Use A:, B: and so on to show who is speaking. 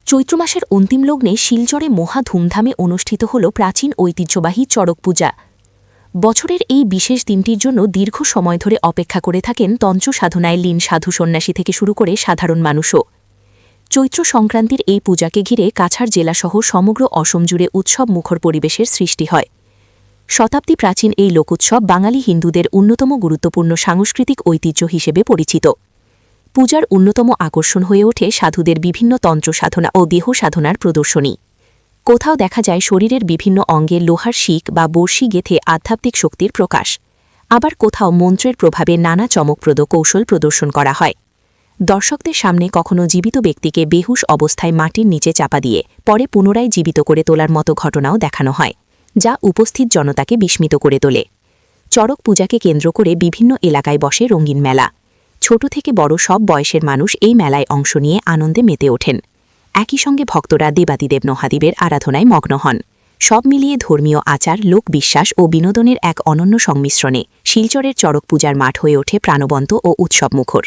A: চৈত্র মাসের অন্তিম লগ্নে শিলচরে মহা ধুমধামে অনুষ্ঠিত হল প্রাচীন ঐতিহ্যবাহী চড়ক পূজা। বছরের এই বিশেষ দিনটির জন্য দীর্ঘ সময় ধরে অপেক্ষা করে থাকেন তন্ত্র সাধনায় লীন সাধু সন্ন্যাসী থেকে শুরু করে সাধারণ মানুষও। চৈত্র সংক্রান্তির এই পূজাকে ঘিরে কাছাড় জেলাসহ সমগ্র অসম জুড়ে উৎসব মুখর পরিবেশের সৃষ্টি হয়। শতাব্দী প্রাচীন এই লোকোৎসব বাঙালি হিন্দুদের অন্যতম গুরুত্বপূর্ণ সাংস্কৃতিক ঐতিহ্য হিসেবে পরিচিত। পূজার অন্যতম আকর্ষণ হয়ে ওঠে সাধুদের বিভিন্ন তন্ত্র সাধনা ও দেহ সাধনার প্রদর্শনী। কোথাও দেখা যায় শরীরের বিভিন্ন অঙ্গে লোহার শিক বা বর্শি গেঁথে আধ্যাত্মিক শক্তির প্রকাশ, আবার কোথাও মন্ত্রের প্রভাবে নানা চমকপ্রদ কৌশল প্রদর্শন করা হয়। দর্শকদের সামনে কখনো জীবিত ব্যক্তিকে বেহুশ অবস্থায় মাটির নিচে চাপা দিয়ে পরে পুনরায় জীবিত করে তোলার মতো ঘটনাও দেখানো হয়, যা উপস্থিত জনতাকে বিস্মিত করে তোলে। চড়ক পূজাকে কেন্দ্র করে বিভিন্ন এলাকায় বসে রঙিন মেলা। ছোট থেকে বড় সব বয়সের মানুষ এই মেলায় অংশ নিয়ে আনন্দে মেতে ওঠেন। একই সঙ্গে ভক্তরা দেবাদিদেব মহাদেবের আরাধনায় মগ্ন হন। সব মিলিয়ে ধর্মীয় আচার, লোকবিশ্বাস ও বিনোদনের এক অনন্য সংমিশ্রণে শিলচরের চড়ক পূজার মাঠ হয়ে ওঠে প্রাণবন্ত ও উৎসবমুখর।